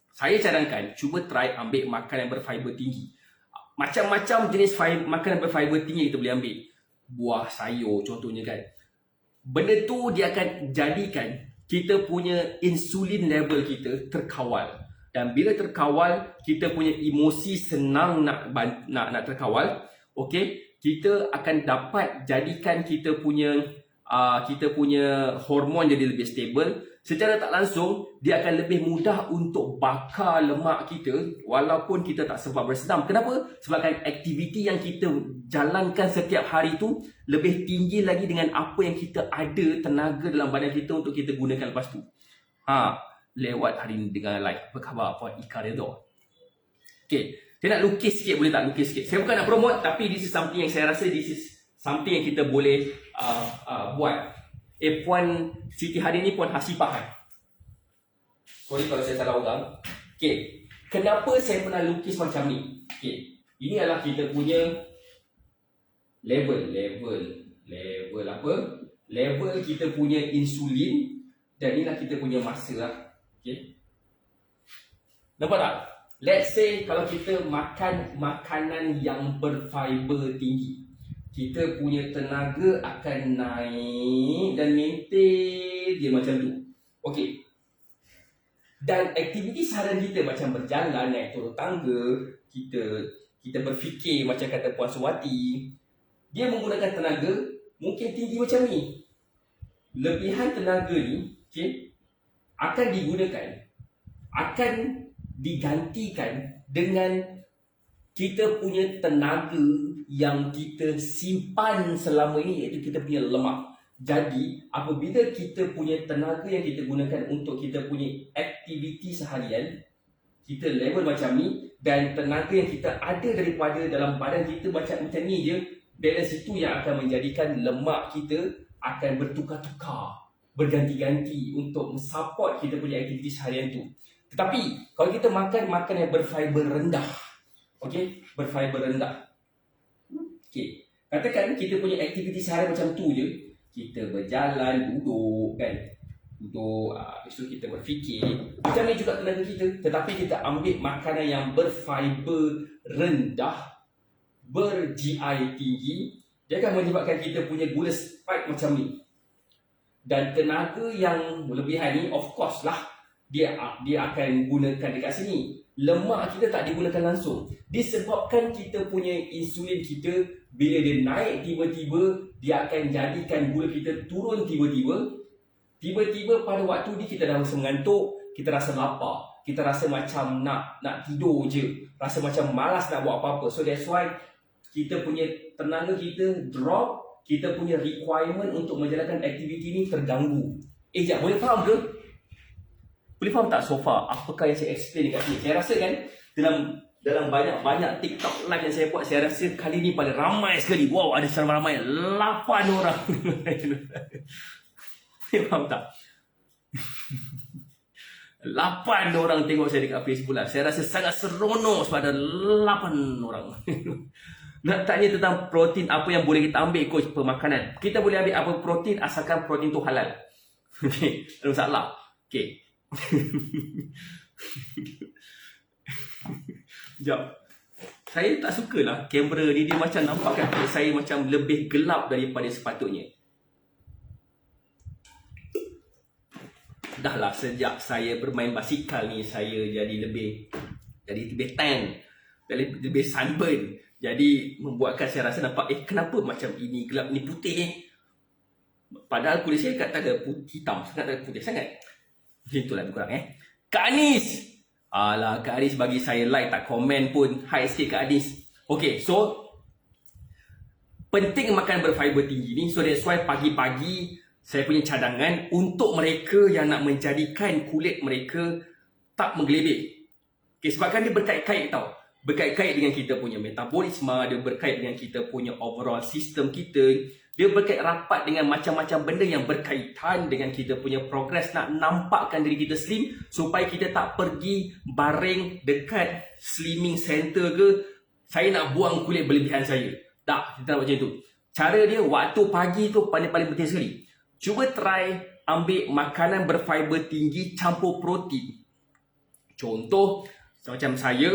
Speaker 1: saya cadangkan cuba try ambil makanan yang berfiber tinggi. Macam-macam jenis makanan berfiber tinggi kita boleh ambil. Buah, sayur contohnya kan. Benda tu dia akan jadikan kita punya insulin level kita terkawal. Dan bila terkawal, kita punya emosi senang nak terkawal. Okey, kita akan dapat jadikan kita punya hormon jadi lebih stable. Secara tak langsung, dia akan lebih mudah untuk bakar lemak kita walaupun kita tak sempat bersenam. Kenapa? Sebabkan aktiviti yang kita jalankan setiap hari tu lebih tinggi lagi dengan apa yang kita ada tenaga dalam badan kita untuk kita gunakan lepas tu. Lewat hari ni dengan live. Apa khabar Puan Ika Redha? Okay, saya nak lukis sikit, boleh tak lukis sikit? Saya bukan nak promote, tapi this is something yang saya rasa this is something yang kita boleh buat. Puan Siti hari ni Puan Hasifah kan? Sorry kalau saya salah orang. Okay, kenapa saya pernah lukis macam ni? Okay, ini adalah kita punya level apa? Level kita punya insulin. Dan inilah kita punya masa lah. Okay, nampak tak? Let's say kalau kita makan makanan yang berfiber tinggi, kita punya tenaga akan naik dan maintain dia macam tu. Okey. Dan aktiviti seharian kita macam berjalan, naik turun tangga, kita berfikir macam kata Puan Suwati, dia menggunakan tenaga mungkin tinggi macam ni. Lebihan tenaga ni, okey, akan digantikan dengan kita punya tenaga yang kita simpan selama ini, iaitu kita punya lemak. Jadi, apabila kita punya tenaga yang kita gunakan untuk kita punya aktiviti seharian, kita level macam ni, dan tenaga yang kita ada daripada dalam badan kita macam ni je, balance itu yang akan menjadikan lemak kita akan bertukar-tukar, berganti-ganti untuk support kita punya aktiviti seharian tu. Tetapi, kalau kita makan yang berfiber rendah, okey, berfiber rendah. Okey, katakan kita punya aktiviti seharian macam tu je, kita berjalan, duduk kan. Lepas tu kita berfikir. Macam ni juga tenaga kita. Tetapi kita ambil makanan yang berfiber rendah, ber-GI tinggi, dia akan menyebabkan kita punya gula spike macam ni. Dan tenaga yang lebihan ni, of course lah, dia akan gunakan dekat sini. Lemak kita tak digunakan langsung. Disebabkan kita punya insulin kita, bila dia naik tiba-tiba, dia akan jadikan gula kita turun tiba-tiba. Tiba-tiba pada waktu ni kita dah rasa mengantuk, kita rasa lapar, kita rasa macam nak tidur je, rasa macam malas nak buat apa-apa. So that's why kita punya tenaga kita drop, kita punya requirement untuk menjalankan aktiviti ni terganggu. Sekejap, boleh faham ke? Boleh faham tak so far apakah yang saya explain dekat sini? Saya rasa kan dalam banyak TikTok live yang saya buat, saya rasa kali ni paling ramai sekali. Wow, ada secara ramai 8 orang. Boleh faham tak? 8 orang tengok saya dekat Facebook live. Saya rasa sangat seronok sebab ada 8 orang. Nak tanya tentang protein, apa yang boleh kita ambil coach pemakanan. Kita boleh ambil apa protein asalkan protein tu halal. Okey, tak ada masalah. Okey. Sekejap. Saya tak sukalah kamera ni, dia macam nampakkan saya macam lebih gelap daripada sepatutnya. Dah lah sejak saya bermain basikal ni, saya jadi lebih tan, lebih sunburn. Jadi membuatkan saya rasa nampak, kenapa macam ini gelap ni putih padahal kulit saya tak ada hitam sangat, tak ada putih sangat. Macam itulah lebih kurang. Kak Anis, alah Kak Anis bagi saya like, tak komen pun. Hai sikit Kak Anis. Okay, so penting makan berfiber tinggi ni. So that's why pagi-pagi saya punya cadangan untuk mereka yang nak menjadikan kulit mereka tak menggelebih. Okay, sebabkan dia berkait-kait tau. Berkait-kait dengan kita punya metabolisme, dia berkait dengan kita punya overall sistem kita. Dia berkait rapat dengan macam-macam benda yang berkaitan dengan kita punya progres nak nampakkan diri kita slim, supaya kita tak pergi baring dekat slimming center ke, saya nak buang kulit berlebihan saya. Tak, kita nak macam tu. Cara dia waktu pagi tu paling penting sekali. Cuba try ambil makanan berfiber tinggi campur protein. Contoh, macam saya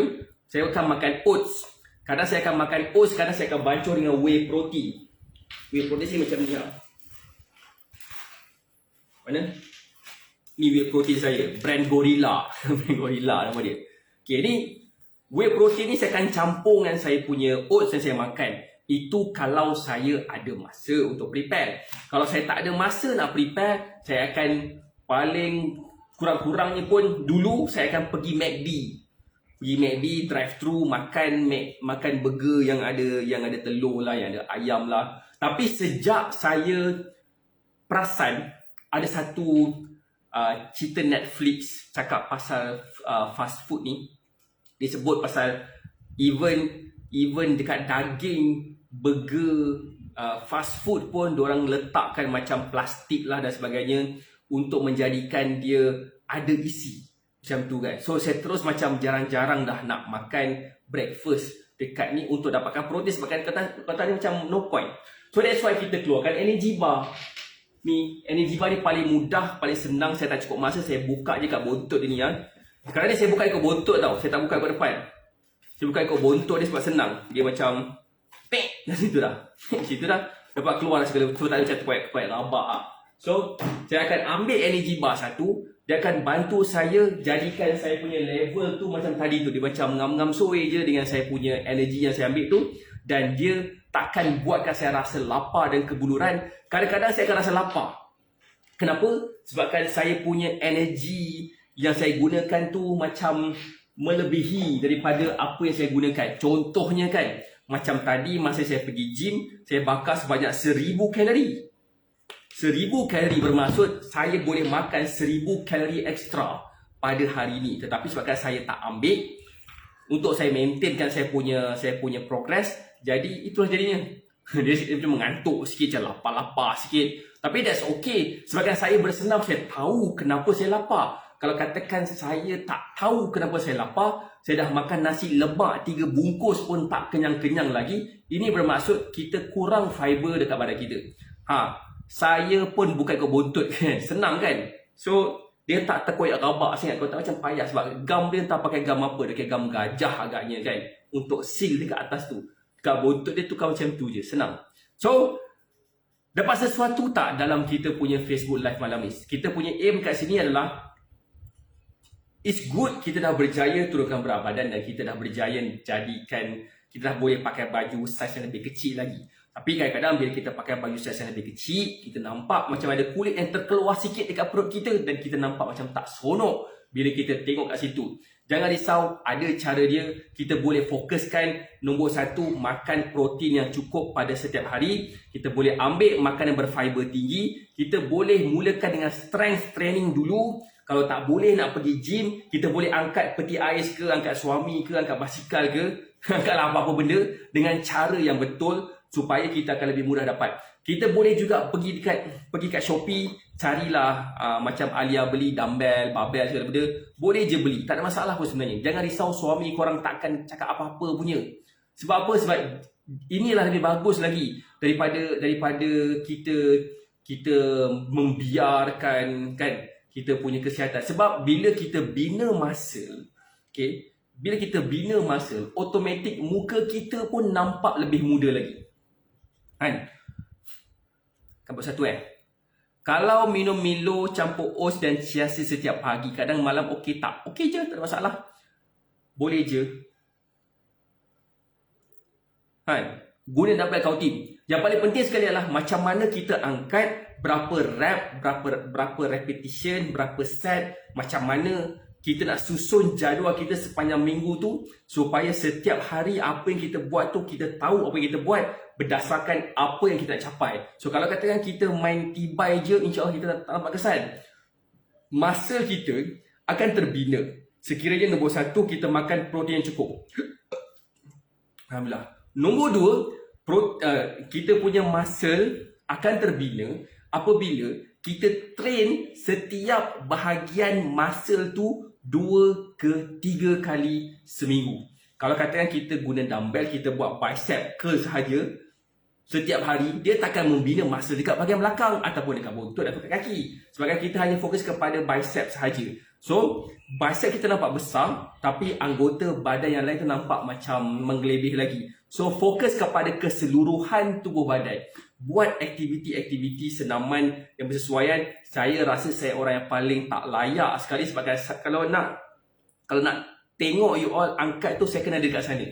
Speaker 1: akan makan oats. Kadang saya akan makan oats, kadang saya akan bancuh dengan whey protein. Whey protein saya macam ni lah. Mana? Ni whey protein saya. Brand Gorilla. Brand Gorilla nama dia. Okay, ni whey protein ni saya akan campur dengan saya punya oats yang saya makan. Itu kalau saya ada masa untuk prepare. Kalau saya tak ada masa nak prepare, saya akan paling kurang-kurangnya pun dulu saya akan pergi McD. Pergi McD, drive thru, makan burger yang ada telur lah, yang ada ayam lah. Tapi sejak saya perasan ada satu cerita Netflix cakap pasal fast food ni. Dia sebut pasal even dekat daging burger fast food pun diorang letakkan macam plastik lah dan sebagainya untuk menjadikan dia ada isi macam tu kan. So saya terus macam jarang-jarang dah nak makan breakfast dekat ni untuk dapatkan protein, sebabkan kata ni macam no point. So that's why kita keluarkan energy bar ni. Energy bar ni paling mudah, paling senang. Saya tak cukup masa, saya buka je kat bontot dia ni ya. Sekarang ni saya buka ikut bontot tau, saya tak buka ikut depan. Saya buka ikut bontot dia sebab senang. Dia macam pek dah situ dah. Situ dah dapat keluar lah segala. So tak ada macam kuat rabak lah. So saya akan ambil energy bar satu. Dia akan bantu saya jadikan saya punya level tu macam tadi tu. Dia macam ngam-ngam soe je dengan saya punya energy yang saya ambil tu. Dan dia takkan buatkan saya rasa lapar dan kebuluran. Kadang-kadang saya akan rasa lapar. Kenapa? Sebabkan saya punya energy yang saya gunakan tu macam melebihi daripada apa yang saya gunakan. Contohnya kan, macam tadi masa saya pergi gym, saya bakar sebanyak 1000 kalori. 1000 kalori bermaksud saya boleh makan 1000 kalori ekstra pada hari ni. Tetapi sebabkan saya tak ambil untuk saya maintainkan saya punya progress, jadi itulah jadinya. Dia macam mengantuk sikit, macam lapar-lapar sikit. Tapi that's okay. Sebabkan saya bersenam, saya tahu kenapa saya lapar. Kalau katakan saya tak tahu kenapa saya lapar, saya dah makan nasi lemak 3 bungkus pun tak kenyang-kenyang lagi. Ini bermaksud kita kurang fiber dekat badan kita. Saya pun bukan ke bontot kan. Senang kan? So, dia tak terkoyak rabak sangat. Kau tak macam payah sebab gam dia tak pakai gam apa. Dia pakai gam gajah agaknya kan. Untuk seal dekat atas tu. Dekat bontot dia tukar macam tu je. Senang. So, dapat sesuatu tak dalam kita punya Facebook Live malam ni? Kita punya aim kat sini adalah it's good kita dah berjaya turunkan berat badan dan kita dah berjaya jadikan, kita dah boleh pakai baju saiz yang lebih kecil lagi. Tapi kadang-kadang bila kita pakai baju saiz yang lebih kecil, kita nampak macam ada kulit yang terkeluar sikit dekat perut kita dan kita nampak macam tak seronok bila kita tengok kat situ. Jangan risau, ada cara dia. Kita boleh fokuskan nombor 1, makan protein yang cukup pada setiap hari. Kita boleh ambil makanan berfiber tinggi. Kita boleh mulakan dengan strength training dulu. Kalau tak boleh nak pergi gym, kita boleh angkat peti ais ke, angkat suami ke, angkat basikal ke, angkatlah apa-apa benda dengan cara yang betul supaya kita akan lebih mudah dapat. Kita boleh juga pergi kat Shopee, carilah macam Alia beli dumbbell, barbell segala benda. Boleh je beli, tak ada masalah pun sebenarnya. Jangan risau, suami korang takkan cakap apa-apa punya. Sebab apa? Sebab inilah lebih bagus lagi daripada kita membiarkan kan kita punya kesihatan. Sebab bila kita bina muscle, okay, bila kita bina muscle, automatik muka kita pun nampak lebih muda lagi. Kan? Kan buat satu Kalau minum Milo campur oats dan chia seed setiap pagi, kadang malam okey tak? Okey je, tak ada masalah. Boleh je. Guna dumbbell counting. Yang paling penting sekali adalah macam mana kita angkat, berapa rep, berapa repetition, berapa set, macam mana kita nak susun jadual kita sepanjang minggu tu supaya setiap hari apa yang kita buat tu kita tahu apa yang kita buat berdasarkan apa yang kita nak capai. So kalau katakan kita main tibai je, insya-Allah kita tak nampak kesan. Muscle kita akan terbina sekiranya nombor 1 kita makan protein yang cukup. Alhamdulillah. Nombor 2, kita punya muscle akan terbina apabila kita train setiap bahagian muscle tu 2 ke 3 kali seminggu. Kalau katakan kita guna dumbbell, kita buat bicep curl sahaja setiap hari, dia takkan membina muscle dekat bahagian belakang ataupun dekat buntut atau dekat kaki. Sebabkan kita hanya fokus kepada bicep sahaja. So, bicep kita nampak besar, tapi anggota badan yang lain tu nampak macam menggelebih lagi. So, fokus kepada keseluruhan tubuh badan. Buat aktiviti-aktiviti senaman yang bersesuaian. Saya rasa saya orang yang paling tak layak sekali sebab kalau nak tengok you all angkat tu, saya kena ada dekat sana.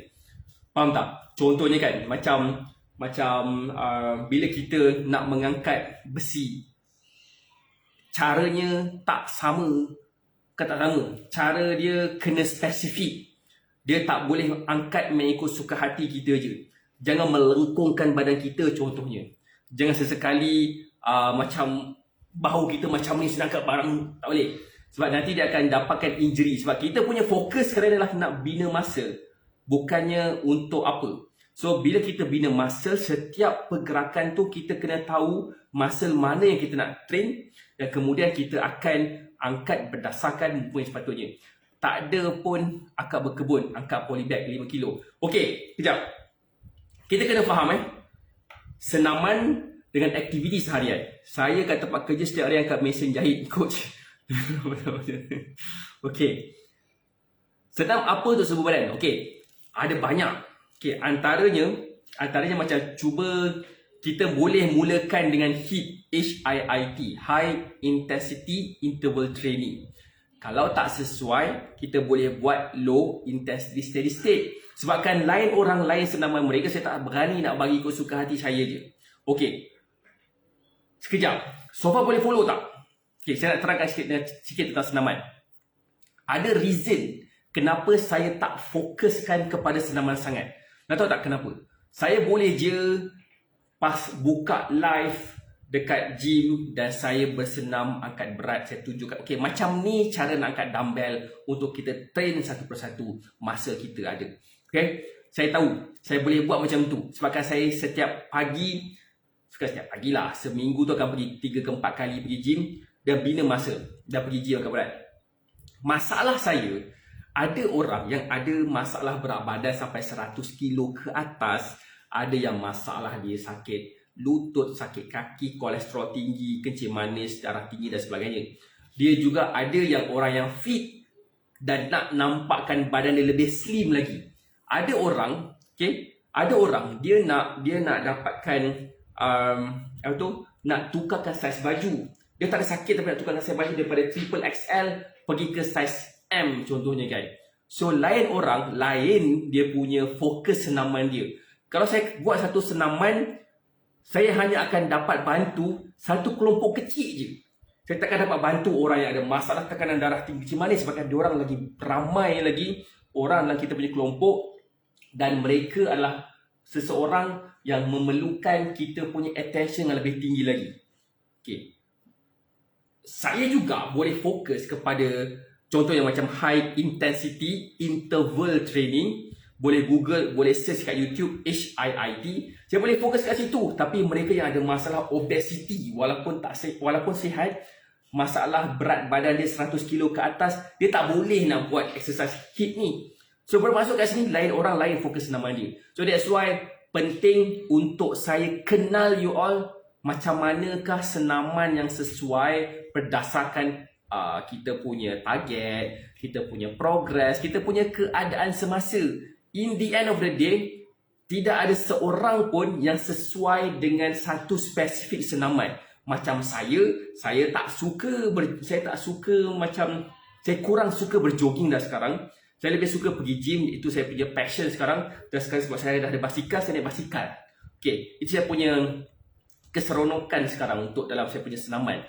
Speaker 1: Faham tak? Contohnya kan, macam bila kita nak mengangkat besi, caranya tak sama. Cara dia kena spesifik. Dia tak boleh angkat mengikut suka hati kita je. Jangan melengkungkan badan kita contohnya. Jangan sesekali macam bahu kita macam ni sedang angkat barang, tak boleh. Sebab nanti dia akan dapatkan injury. Sebab kita punya fokus sekarang adalah nak bina muscle, bukannya untuk apa. So bila kita bina muscle, setiap pergerakan tu kita kena tahu muscle mana yang kita nak train, dan kemudian kita akan angkat berdasarkan mumpung yang sepatutnya. Tak ada pun akak berkebun, angkat polybag 5 kilo. Okey, kejap. Kita kena faham senaman dengan aktiviti seharian. Saya kat tempat kerja setiap hari angkat mesin jahit, coach. Okey. Senam apa untuk sebuah badan? Okey, ada banyak. Okey, antaranya macam cuba kita boleh mulakan dengan HIIT, HIIT, High Intensity Interval Training. Kalau tak sesuai, kita boleh buat Low Intensity Steady State. Sebabkan lain orang lain senaman mereka, saya tak berani nak bagi ikut suka hati saya je. Okey. Sekejap. Sofa boleh follow tak? Okey, saya nak terangkan sikit tentang senaman. Ada reason kenapa saya tak fokuskan kepada senaman sangat. Nak tahu tak kenapa? Saya boleh je pas buka live dekat gym dan saya bersenam angkat berat, saya tunjukkan okey macam ni cara nak angkat dumbbell untuk kita train satu persatu muscle kita ada. Okey, saya tahu saya boleh buat macam tu sebabkan saya setiap pagi, seminggu tu akan pergi 3 ke 4 kali pergi gym dan bina muscle dan pergi gym angkat berat. Masalah saya, ada orang yang ada masalah berat badan sampai 100 kilo ke atas, ada yang masalah dia sakit lutut, sakit kaki, kolesterol tinggi, kencing manis, darah tinggi dan sebagainya. Dia juga ada yang orang yang fit dan nak nampakkan badan dia lebih slim lagi. Ada orang, dia nak dapatkan nak tukarkan saiz baju. Dia tak ada sakit tapi nak tukarkan saiz baju daripada triple XL pergi ke saiz M contohnya kan. So lain orang, lain dia punya fokus senaman dia. Kalau saya buat satu senaman, saya hanya akan dapat bantu satu kelompok kecil je. Saya takkan dapat bantu orang yang ada masalah tekanan darah tinggi macam mana sebab diorang lagi ramai lagi orang dalam kita punya kelompok dan mereka adalah seseorang yang memerlukan kita punya attention yang lebih tinggi lagi. Okey. Saya juga boleh fokus kepada contoh yang macam high intensity interval training. Boleh Google, boleh search kat YouTube HIIT. Saya boleh fokus kat situ. Tapi mereka yang ada masalah obesity, walaupun sihat, masalah berat badan dia 100 kilo ke atas, dia tak boleh nak buat exercise HIIT ni. So bermaksud kat sini lain orang lain fokus nama dia. So that's why penting untuk saya kenal you all macam manakah senaman yang sesuai berdasarkan kita punya target, kita punya progress, kita punya keadaan semasa. In the end of the day, tidak ada seorang pun yang sesuai dengan satu spesifik senaman. Macam saya tak suka saya kurang suka berjogging dah sekarang. Saya lebih suka pergi gym, itu saya punya passion sekarang. Dan sekarang sebab saya dah ada basikal, saya naik basikal. Okey, itu saya punya keseronokan sekarang untuk dalam saya punya senaman.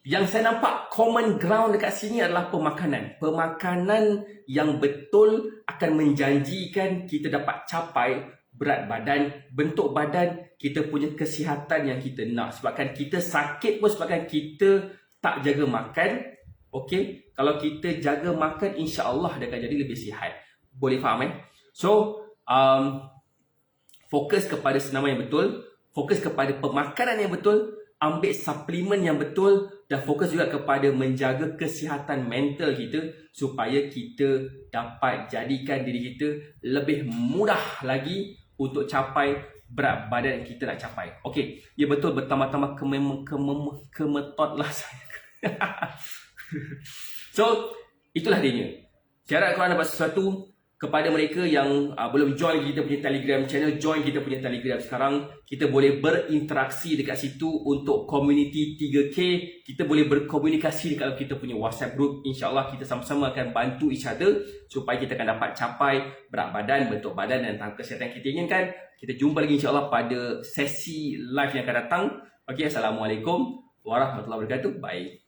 Speaker 1: Yang saya nampak common ground dekat sini adalah pemakanan. Pemakanan yang betul akan menjanjikan kita dapat capai berat badan, bentuk badan, kita punya kesihatan yang kita nak. Sebabkan kita sakit pun sebabkan kita tak jaga makan. Okey, kalau kita jaga makan, insya-Allah dia akan jadi lebih sihat. Boleh faham So, fokus kepada senaman yang betul, fokus kepada pemakanan yang betul, ambil suplemen yang betul, dan fokus juga kepada menjaga kesihatan mental kita supaya kita dapat jadikan diri kita lebih mudah lagi untuk capai berat badan yang kita nak capai. Okey, ya betul, bertambah-tambah kemetot lah saya. So, itulah dia. Saya harap korang dapat sesuatu. Kepada mereka yang belum join kita punya Telegram channel, join kita punya Telegram sekarang. Kita boleh berinteraksi dekat situ untuk community 3K. Kita boleh berkomunikasi kalau kita punya WhatsApp group. InsyaAllah kita sama-sama akan bantu each other supaya kita akan dapat capai berat badan, bentuk badan dan tahap kesihatan yang kita inginkan. Kita jumpa lagi insyaAllah pada sesi live yang akan datang. Okay, Assalamualaikum warahmatullahi wabarakatuh. Bye.